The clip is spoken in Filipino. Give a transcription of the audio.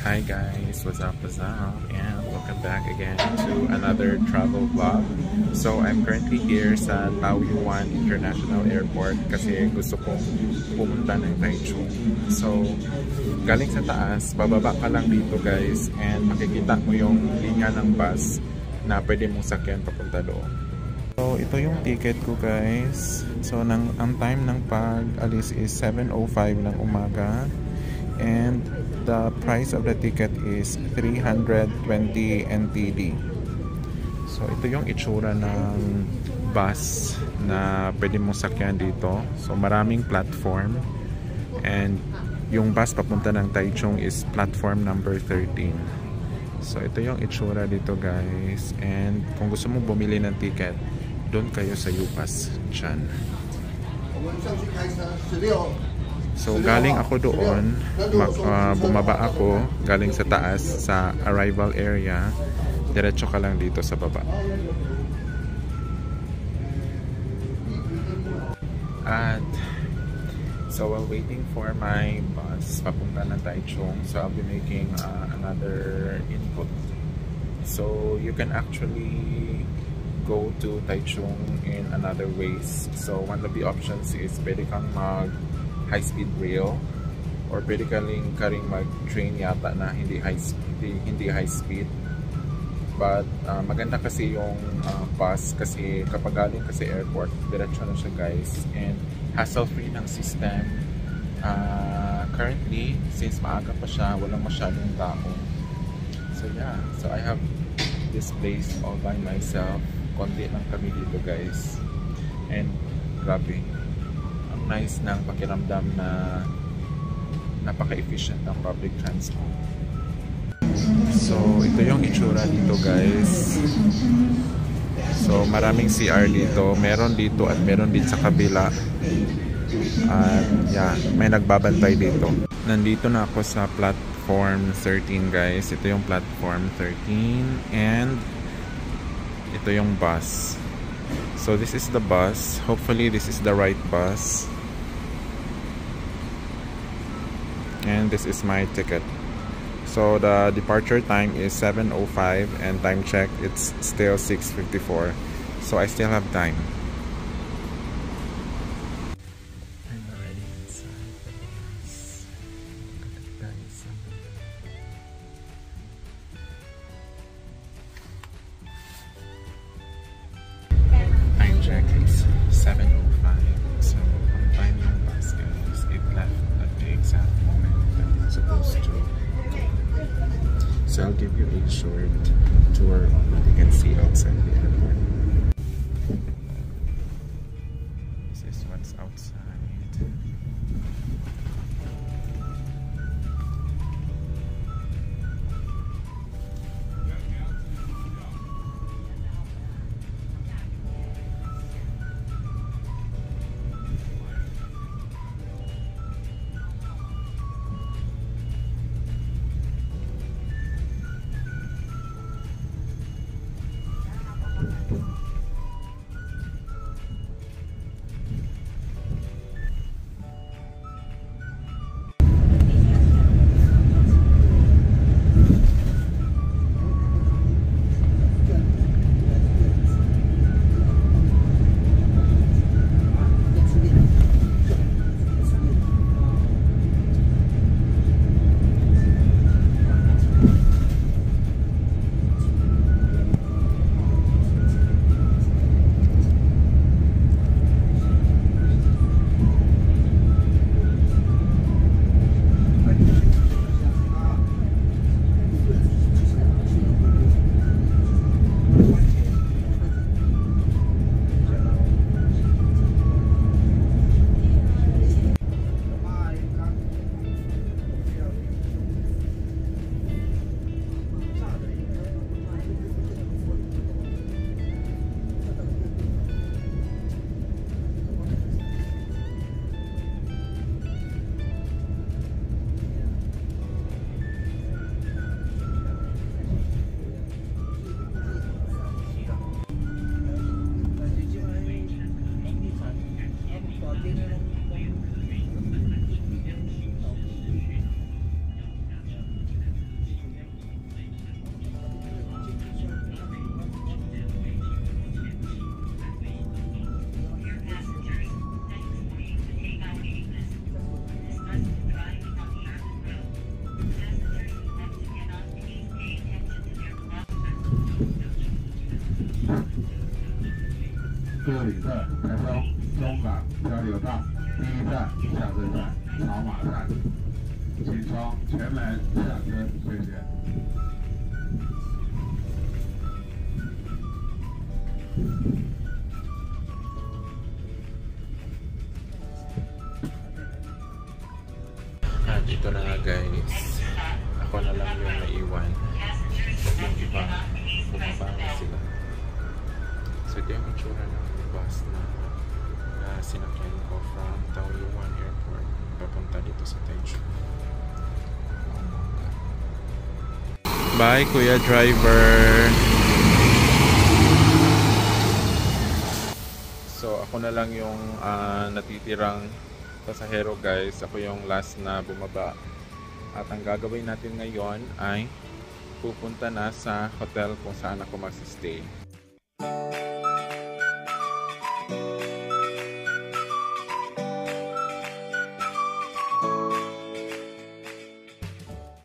Hi guys, what's up, and welcome back again to another travel vlog. So I'm currently here sa Taoyuan International Airport kasi gusto kong pumunta ng Taichung. So galing sa taas, bababa ka lang dito guys, and makikita mo yung linya ng bus na pwede mong sakyan papunta doon. So ito yung ticket ko guys. So ang time ng pag-alis is 7:05 ng umaga. And the price of the ticket is 320 NTD. So ito yung itsura ng bus na pwede mong sakyan dito. So maraming platform, and yung bus papunta ng Taichung is platform number 13. So ito yung itsura dito guys, and kung gusto mong bumili ng ticket, doon kayo sa UPAS dyan. So galing ako doon, bumaba ako galing sa taas sa arrival area, diretso ka lang dito sa baba. At so while waiting for my bus papunta ng Taichung, so I'll be making another input. So you can actually go to Taichung in another ways. So one of the options is pwede kang mag high-speed rail, or pwede ka ring mag-train yata na hindi high speed. But maganda kasi yung bus kasi kapag galing kasi airport, diretso na siya guys, and hassle-free ng system. Currently, since maaga pa siya, walang masyadong tao. So yeah, so I have this place all by myself. Konti lang kami dito guys, and grabe, nice ng pakiramdam na napaka-efficient ng public transport. So ito yung itsura dito guys. So maraming CR dito, meron dito at meron din sa kabila. At yeah, may nagbabantay dito. Nandito na ako sa platform 13 guys. Ito yung platform 13, and ito yung bus. So this is the bus. Hopefully this is the right bus. And this is my ticket. So the departure time is 7:05, and time check it's still 6:54. So I still have time. I'm already inside the bus. Look at that guys. Time check is 7:05. So on time yung bus guys. It left at the exact moment that it's supposed to. So I'll give you a short tour of what you can see outside the airport. This is what's outside. 各位旅客，台中中港交流道第一站下车站草马站，请从前门下车，谢谢。Dito na nga guys, ako na lang yung naiwan, yung iba bumaba na sila. So ito yung itsura ng bus na sinakyan ko from Taoyuan Airport papunta dito sa Taichung. Bye kuya driver. So ako na lang yung natitirang pasahero guys. Ako yung last na bumaba. At ang gagawin natin ngayon ay pupunta na sa hotel kung saan ako mag-stay.